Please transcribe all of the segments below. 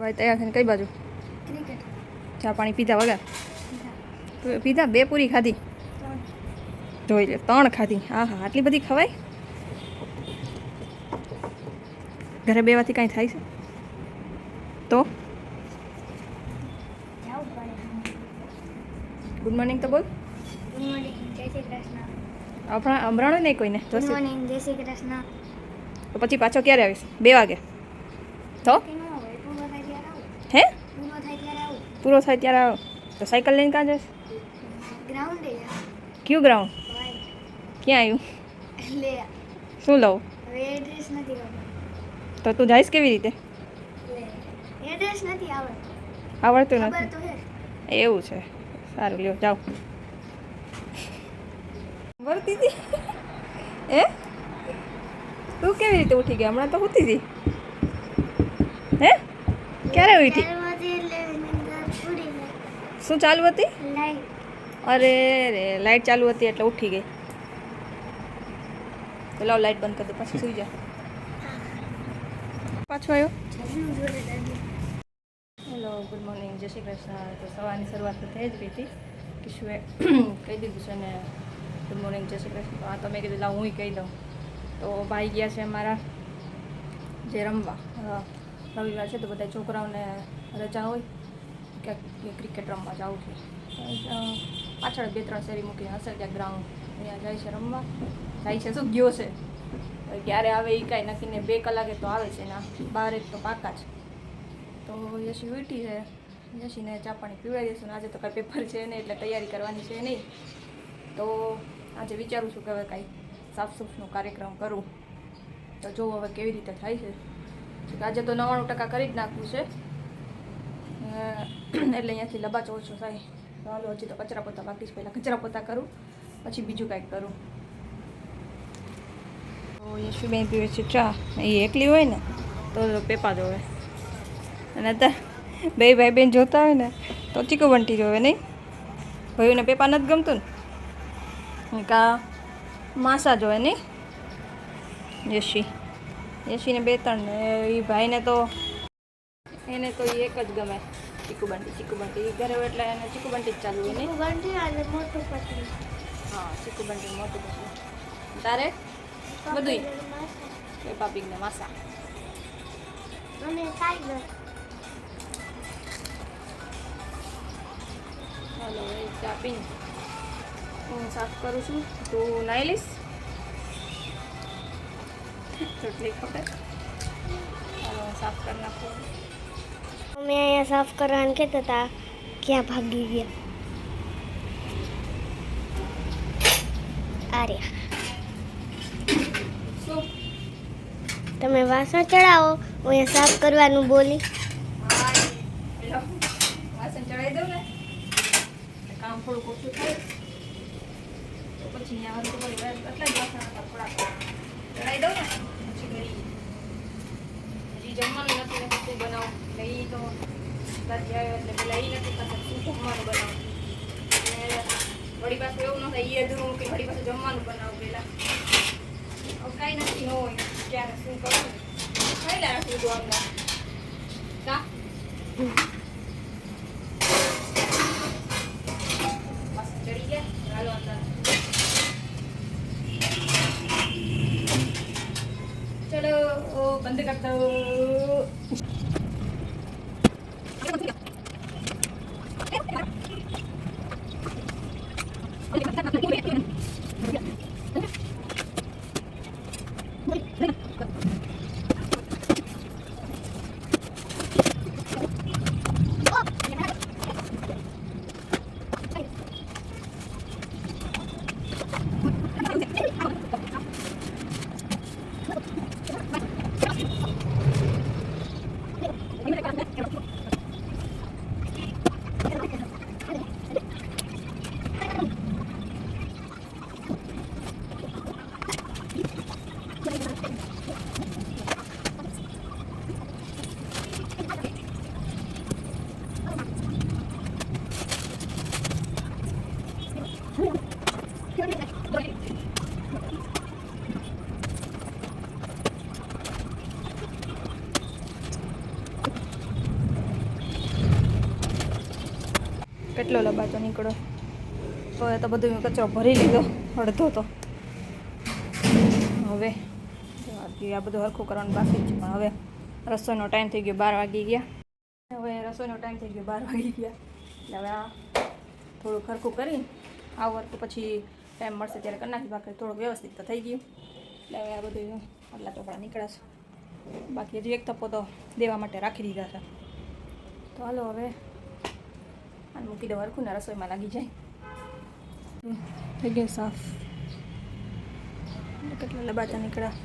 ભાઈ તૈયાર થઈને કઈ બાજુ? ચા પાણી પીધા વગર? પીધા? 2 પૂરી ખાધી? જોઈ લે, 3 ખાધી. હા હા, આટલી બધી ખવાય? ઘરે બેવાથી કાંઈ થાય છે તો? ગુડ મોર્નિંગ તો બોલ. ગુડ મોર્નિંગ, જય શ્રી કૃષ્ણ. હમણાં નહીં કોઈને? ગુડ મોર્નિંગ, જય શ્રી કૃષ્ણ. તો પછી પાછો ક્યારે આવીશ? 2 વાગે તો? હે? પૂરો થાય ત્યારે આવો તો સાયકલ લઈને કાં જઈશ? ગ્રાઉન્ડે કયું ગ્રાઉન્ડ? ક્યાં આવ્યું? લે શું લઉં? હવે એડ્રેસ નથી ખબર. તો તું જઈશ કેવી રીતે? લે એડ્રેસ નથી આવડતું ખબર નથી? તો હે. એવું છે, સારું લ્યો જાઓ. વળતી હતી એ તું કેવી રીતે ઉઠી ગઈ? હમણાં તો ઉઠી હતી. હે ક્યારે ઉઠી? શું ચાલુ હતી? લાઈટ. અરે રે, લાઇટ ચાલુ હતી એટલે ઉઠી ગઈ. તો લાવ લાઇટ બંધ કરી દે, પાછી સુઈ જા. પાછો આવ્યો? હેલો, ગુડ મોર્નિંગ, જય શ્રી કૃષ્ણ. તો સવારની શરૂઆત તો થઈ જ ગઈ હતી. કિશુએ કહી દીધું છે ને ગુડ મોર્નિંગ, જય શ્રી કૃષ્ણ. તો આ તો મેં કીધું લાવ હું કહી દઉં. તો ભાઈ ગયા છે અમારા જે રમવા. રવિવાર છે તો બધા છોકરાઓને રજા હોય કે ક્રિકેટ રમવા જવું છે. પાછળ 2-3 શેરી મૂકીને હશે ત્યાં ગ્રાઉન્ડ, અહીંયા જાય છે રમવા. જાય છે શું ગયો છે, ક્યારે આવે એ કાંઈ નક્કી ને. 2 કલાકે તો આવે છે, ના 12 તો પાકા છે. તો યશી ઉઠી છે, યશીને ચા પાણી પીવડાવી દઈશું. આજે તો કાંઈ પેપર છે નહીં એટલે તૈયારી કરવાની છે નહીં. તો આજે વિચારું છું કે હવે કાંઈ સાફસૂફનો કાર્યક્રમ કરું. તો જોવો હવે કેવી રીતે થાય છે. આજે તો 99% કરી જ નાખવું છે એટલે અહીંયાથી લબાચ ઓછો થાય. તો હાલો, હજી તો કચરા પોતા બાકી છે. પહેલાં કચરા પોતા કરું પછી બીજું કાંઈક કરું. તો યશુબેન પીવે છે ચા. એ એકલી હોય ને તો પેપા જોવે, અને અત્યારે 2 ભાઈ બહેન જોતા હોય ને તો ચીકુ બંટી જોવે નહીં. ભાઈઓને પેપા નથી ગમતું ને, કા માસા જોવે નહીં. યશીને 2-3 ને એ ભાઈને તો એને તો એ એક જ ગમે, ચીકુ બંટી. ઘરે હોય એટલે એને ચીકુ બંટી જ ચાલુ હોય નહીં. બંટી અને મોટું પતલું. હા, ચીકુ બંટી મોટું પતલું. તારે બધું પેપા પીગ ને માસા અને ટાઈગર. ચાલો એ ચા પીને હું સાફ કરું છું. તું નાહી લઈશ? રોટલી ખપે, ચાલો હું સાફ કરી નાખું. અમે અહીંયા સાફ કરવાનું કહેતા હતા, ક્યાં ભાગી ગયા? અરે શું તમે વાસણ ચડાવો, હું અહીંયા સાફ કરવાનું બોલી. વાસણ ચડાવી દઉં ને કામ થોડુંક ઓછું થાય તો પછી અહીંયા એટલા જ વાસણ હતા થોડાક ચડાવી દઉં ને પછી ઘડી. હજી જમવાનું નથી ને શું બનાવું એટલે એ તો ત્યાંથી આવ્યો એટલે પેલા એ નથી થશે શું જમવાનું બનાવું. અને વળી પાસે એવું ન થાય એ અધૂરું મૂકી વળી પાસે જમવાનું બનાવું પહેલાં. હવે કાંઈ નક્કી ન હોય ક્યારે શું કરવું. ખાઈ લે રાખી દઉં આમના કા ચડી ગયા. ચાલો અંદર ચલો બંધ કરતો. કેટલો લબાચો નીકળ્યો. તો એ તો બધું કચરો ભરી લીધો અડધો તો. હવે આ બધું હરખું કરવાનું બાકી જ છે, પણ હવે રસોઈનો ટાઈમ થઈ ગયો 12 વાગી ગયા. હવે રસોઈનો ટાઈમ થઈ ગયો 12 વાગી ગયા. એટલે હવે આ થોડું હરખું કરીને આ વર્ક પછી ટાઈમ મળશે ત્યારે કરી નાખી. બાકી થોડુંક વ્યવસ્થિત તો થઈ ગયું. એટલે હવે આ બધું આટલા ચોપડા નીકળાશે. બાકી હજી એક તપો તો દેવા માટે રાખી દીધા છે. તો હાલો હવે આને મૂકી દો હરખું ને રસોઈમાં લાગી જાય. થઈ ગયું સાફ. કેટલા લબાચા નીકળ્યા.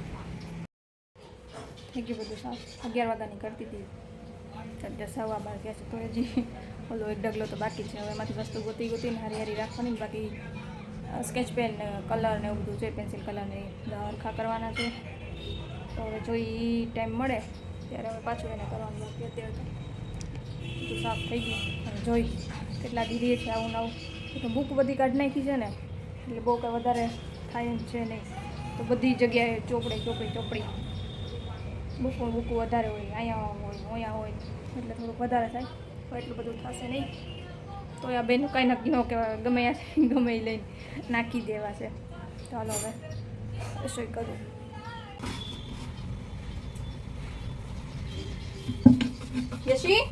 થઈ ગયું બધું સાફ. 11 વાગ્યાની કરતી હતી, અત્યારે 12:15 ગયા છે. તો હજી ઓલો એક ડગલો તો બાકી છે. હવે એમાંથી વસ્તુ ગોતીને હારી રાખવાની. બાકી સ્કેચ પેન કલર ને એવું બધું છે, પેન્સિલ કલર ને હરખા કરવાના છે. તો હવે જોઈ ટાઈમ મળે ત્યારે હવે પાછું એને કરવાનું બાકી. અત્યારે તો બધું સાફ થઈ ગયું. અને જોઈ કેટલા દીધી છે આવું નવું. તો બુક બધી કાઢી નાખી છે ને, એટલે બહુ કંઈ વધારે થાય એમ છે નહીં. તો બધી જગ્યાએ ચોપડી બુકો વધારે હોય, અહીંયા હોય એટલે થોડુંક વધારે થાય. તો એટલું બધું થશે નહીં. તો આ બેનું કાંઈ નક્કી ન કહેવાય, ગમે એ લઈને નાખી દેવા છે. ચાલો હવે રસોઈ કરું. યશી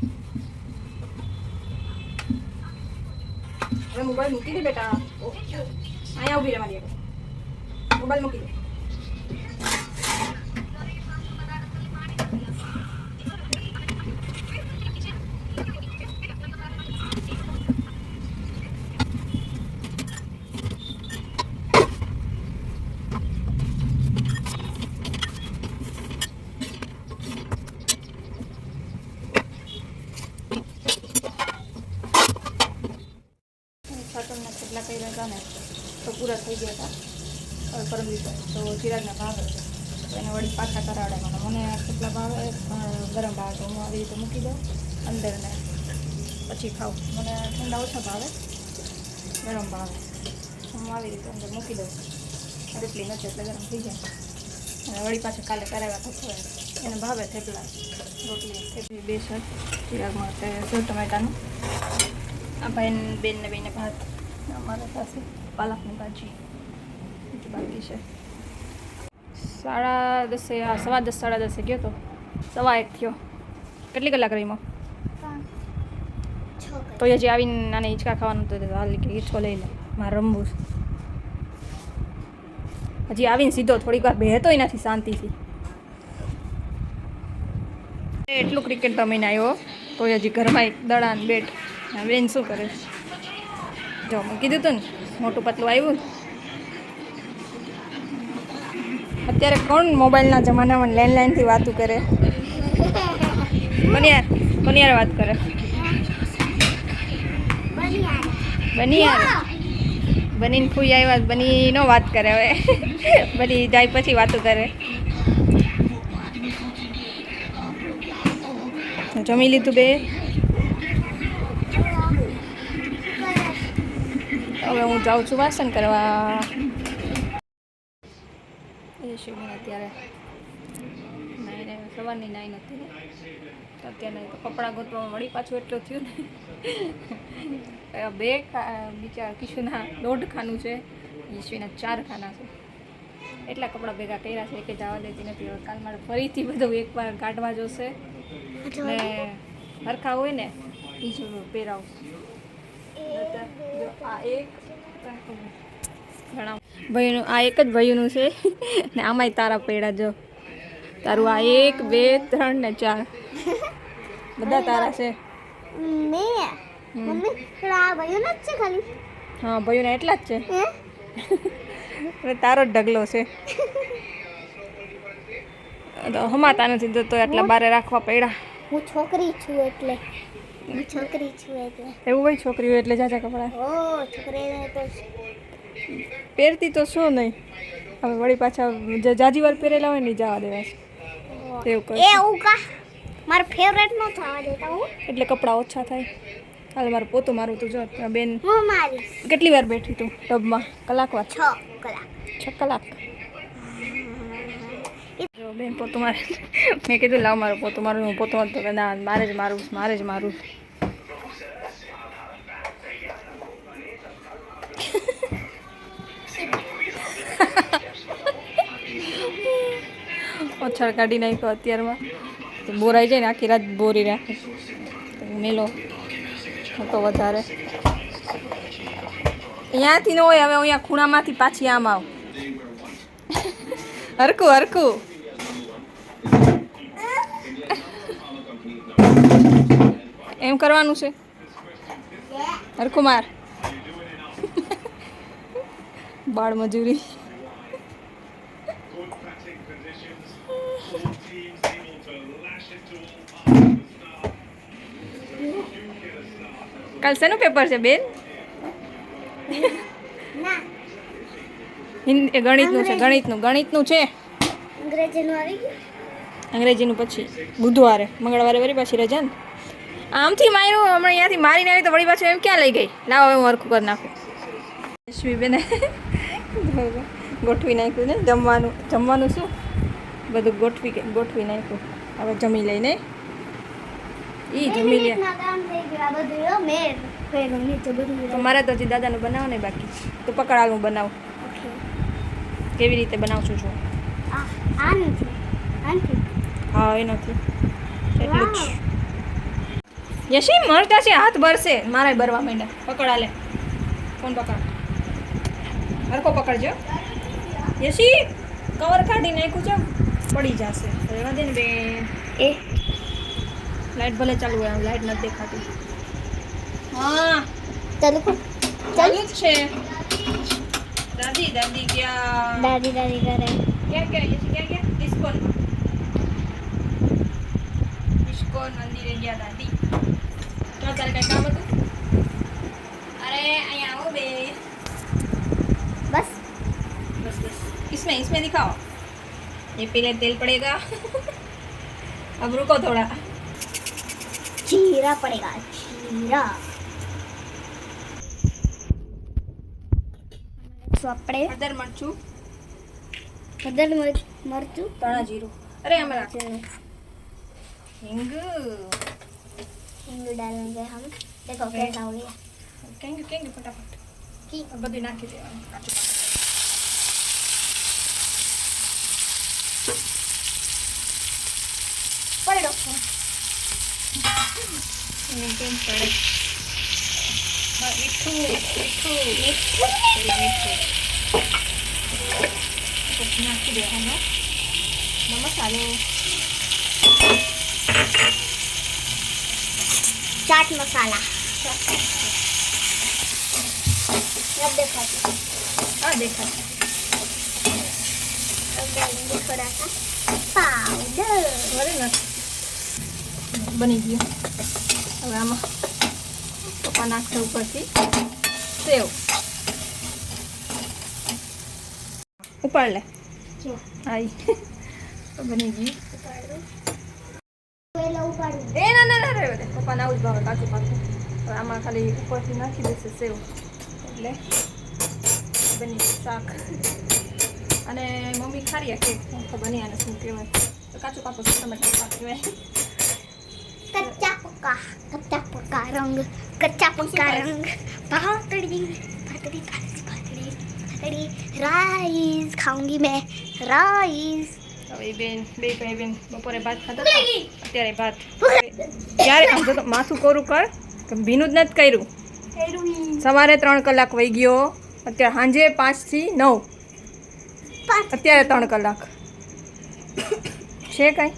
હવે મોબાઈલ મૂકી દે બેટા. અહીંયા ઊભી રહે મારી આગળ. મોબાઈલ મૂકી દે. સાતમના કેટલા કર્યા હતા ને તો પૂરા થઈ ગયા હતા પરમ દિવસે. તો ચિરાગના ભાવે છે, તો એને વળી પાછા કરાવડાવવાના. મને કેટલા ભાવે ગરમ ભાવે તો હું આવી રીતે મૂકી દઉં અંદર ને પછી ખાઉં. મને ઠંડા ઓછા ભાવે, ગરમ ભાવે. હું આવી રીતે અંદર મૂકી દઉં. રોટલી નથી એટલે ગરમ થઈ જાય. અને વળી પાછા કાલે કરાવ્યા થતો એને ભાવે થેપલા રોટલી. બે છે ચિરાગ માટે સેવ ટમેટાનું. આ ભાઈ બેનને બેને ભાત. અમારા પાસે પાલકની ભાજી બીજું બાકી છે. 10:30 10:10 ગયો તો 1:15 થયો. કેટલી કલાક રહીમાં? તો હજી આવીને નાને હિંચકા ખાવાનું તો હાલ કે હિંચકો લઈ લે, મારે રમવું છે. હજી આવીને સીધો થોડીક વાર બેહતોય નથી શાંતિથી. એટલું ક્રિકેટ રમીને આવ્યો તો હજી ઘરમાં એક દડા બેટ. બેન શું કરે? જો મેં કીધું હતું ને મોટું પતલું આવ્યું ને. અત્યારે કોણ મોબાઈલના જમાનામાં લેન્ડલાઇનથી વાતું કરે? કોની યાર વાત કરે? બની યાર બનીને ખુઈ આવ્યા. બની નો વાત કરે હવે. બની જાય પછી વાતું કરે. જમી લીધું બે? હવે હું જાઉં છું વાસણ કરવા. એ શિવને અત્યારે નાઈને સવારની નાઈ નથી ને, તો અત્યારે તો કપડાં ગોતવામાં વળી પાછું એટલું થયું ને. બે બિચાર કિશુના 1.5 ખાનું છે, યશવીના 4 ખાના છે. એટલા કપડાં ભેગા કર્યા છે કે જવા દેતી નથી. હવે કાલ મારે ફરીથી બધું એકવાર કાઢવા જોશે ને હરખા હોય ને એ જ પહેરાવું. આ એક ભાઈનું, આ એક જ ભાઈનું છે ને આમાંય તારા પૈડા. જો તારું આ 1 2 3 ને 4 બધા તારા છે. હા ભાઈઓને એટલા જ છે. તારો જ ઢગલો છે. તો હમાતા નથી તો એટલા બારે રાખવા પડ્યા. હું છોકરી છું એટલે એવું હોય? છોકરી હોય એટલે જાજા કપડા છોકરી તો પહેરતી તો શું નહીં. હવે વળી પાછા જાજી વાર પહેરેલા હોય ને જવા દેવા છે એવું કરે. મારો ફેવરેટ નો થવા દેતા હું, એટલે કપડાં ઓછા થાય. હાલ મારું પોતું મારું તું જો બેન. હું મારીશ. કેટલી વાર બેઠી તું ટબમાં? કલાક વાર? 6 કલાક. 6 કલાક. જો બેન પોતું મારે. મેં કીધું લાવ મારું પોતું મારું. હું પોતું મારતો કે ના મારે જ મારું. ઓછળ કાઢી નાખ્યો અત્યારમાં તો બોરાઈ જાય ને આખી રાત બોરી રાખે તો મેલો તો વધારે અહીંયાથી ન હોય હવે અહીંયા ખૂણામાંથી પાછી આમ આવ હરકું હરકું એમ કરવાનું છે હરકું માર બાળ મજૂરી કાલ શેનું પેપર છે બેન ના ગણિતનું છે ગણિતનું છે અંગ્રેજીનું આવી ગયું અંગ્રેજીનું પછી બુધવારે મંગળવારે વળી પાછી રજા ને આમથી માર્યું હમણાં અહીંયાથી મારીને આવી તો વળી પાછું એમ ક્યાં લઈ ગઈ લાવો હવે હું હરખું કરી નાખું યશવીબેને ગોઠવી નાખ્યું ને જમવાનું શું બધું ગોઠવી નાખ્યું હવે જમી લઈને જમી લે કામ થઈ ગયું આ બધું મેં કર્યું નીચે બધું તો મારે તો હજી દાદાનું બનાવો ને બાકી તો પકડાલું બનાવું ઓકે કેવી રીતે બનાવશું છું આ નથી હા એ નથી એટલું જ યશી મળતા છે હાથ ભરશે મારે ભરવા માંડ્યા પકડા લે ફોન પકડ હરકો પકડજો યશી કવર કાઢી નાખ્યું છે પડી જશે રહેવા દે ને બેન એ લાઈટ ભલે ચાલુ હોય લાઈટ નથી દેખાતી હા ચાલુ કર ચાલુ જ છે દાદી ક્યાં દાદી કરે ક્યાં ઇસ્કોન મંદિરે ગયા દાદી તો તારે કઈ કામ હતું અરે અહીંયા આવો બે बस बस इसमें दिखाओ ये पीले तेल पड़ेगा अब रुको थोड़ा जीरा पड़ेगा जीरा तो આપણે हळदर मरचू हळदर मरचू तळा जीरो अरे हमें हिंग हिंग डालेंगे हम देखो कैसा हो गया केंगे फटाफट की બધું નાખી દેવાનું કાચું पलटो કેમ પડે મીઠું નાખી દેવાનું મસાલો चाट मसाला अब देखो હા દેખાય अब डालेंगे थोड़ा सा पाउडर બરે ને બની ગયું હવે આમાં પપ્પા નાખશે ઉપરથી સેવ ઉપાડ લે क्यों આઈ તો બની ગયું पहले ऊपर એ ના રહેવા દે પપ્પાને આવું જ ભાવે કાચું પાકું હવે આમાં ખાલી ઉપરથી નાખી દેશે સેવ એટલે બની ગયું શાક અને મમ્મી ખારી કે ખબર નહીં આને શું કહેવાય તો કાચું પાકું ટમેટા શાક કહેવાય कच्चा पक्का रंग पातड़ी राइस खाऊंगी मैं राइस હવે બે ભાઈ બેન બપોરે ભાત ખાતા હતા અત્યારે ભાત ક્યારે ખાધો તો માથું કોરું કર કે ભીનું જ નથી કર્યું સવારે 3 કલાક વહી ગયો અત્યારે સાંજે 5 થી 9 અત્યારે 3 કલાક છે કાંઈ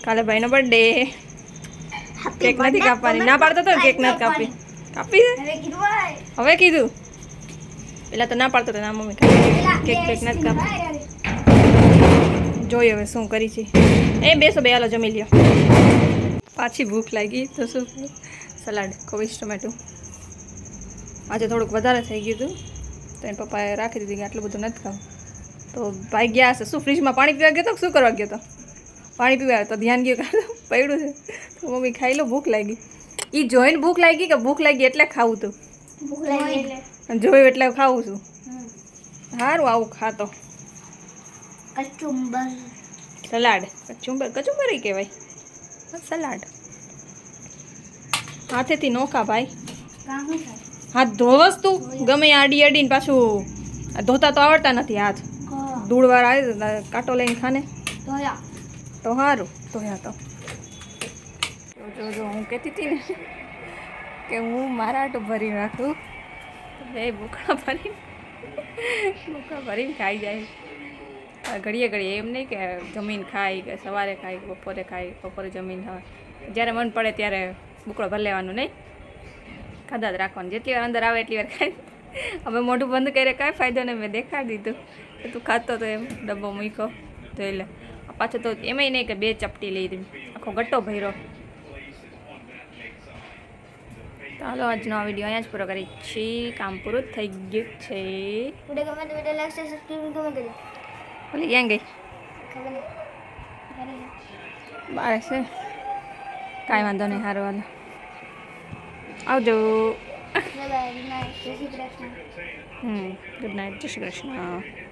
કાલે ભાઈનો બર્થડે કેક નથી કાપવાની ના પાડતો તો કેક નથી કાપી હવે કીધું પેલા તો ના પાડતો તો ના મમ્મી કેક નથી કાપી જોઈએ હવે શું કરી છે એ બેસો બે હાલો જમી લ્યો પાછી ભૂખ લાગી તો શું સલાડ કોવિશ ટમેટું આજે થોડુંક વધારે થઈ ગયું હતું તો એને પપ્પાએ રાખી દીધી કે આટલું બધું નથી ખાવું તો ભાઈ ગયા હશે શું ફ્રીજમાં પાણી પીવા ગયો તો શું કરવા ગયો તો પાણી પીવા તો ધ્યાન ગયું પડ્યું છે તો મમ્મી ખાઈ લો ભૂખ લાગી એ જોઈને ભૂખ લાગી કે ભૂખ લાગી એટલે ખાવું તું જોયું એટલે ખાવું છું સારું આવું ખાતો कचुम्बर સલાડ કચુંબર કહેવાય સલાડ હાથેથી નોખા ભાઈ હાથ ધોવસ તું ગમે આડી અડીને પાછું ધોતા તો આવડતા નથી હાથ ધૂળવાર આવે કાંટો લઈને ખાને ધોયા તો સારું ધોયા તો જો હું કહેતી હતી ને કે હું મારા આટું ભરી રાખું બે ભૂખા ભરીને ખાઈ જાય ઘડીએ ઘડીએ એમ નહીં કે જમીન ખાય કે સવારે ખાય બપોરે જમીન ખાય જ્યારે મન પડે ત્યારે બુકડો ભરી લેવાનું નહીં ખાધા જ રાખવાનું જેટલી વાર અંદર આવે એટલી વાર ખાય હવે મોઢું બંધ કરે કાંઈ ફાયદો નહીં મેં દેખાડી દીધું કે તું ખાતો તો એમ ડબ્બો મૂક્યો તો એટલે પાછો તો એમાંય નહીં કે 2 ચપટી લીધી આખો ગટ્ટો ભર્યો. ચાલો આજનો આ વિડીયો અહીંયા જ પૂરો કરી છીએ. કામ પૂરું થઈ ગયું છે. વિડીયો ગમે તો વિડીયો લાઈક શેર સબસ્ક્રાઇબ ગમે કરી ઓલી ક્યાં ગઈ ખબર નહીં બાર છે કાંઈ વાંધો નહીં સારું હાલો આવજો. બાય બાય ગુડ નાઇટ જય શ્રી કૃષ્ણ. ગુડ નાઇટ જય શ્રી કૃષ્ણ.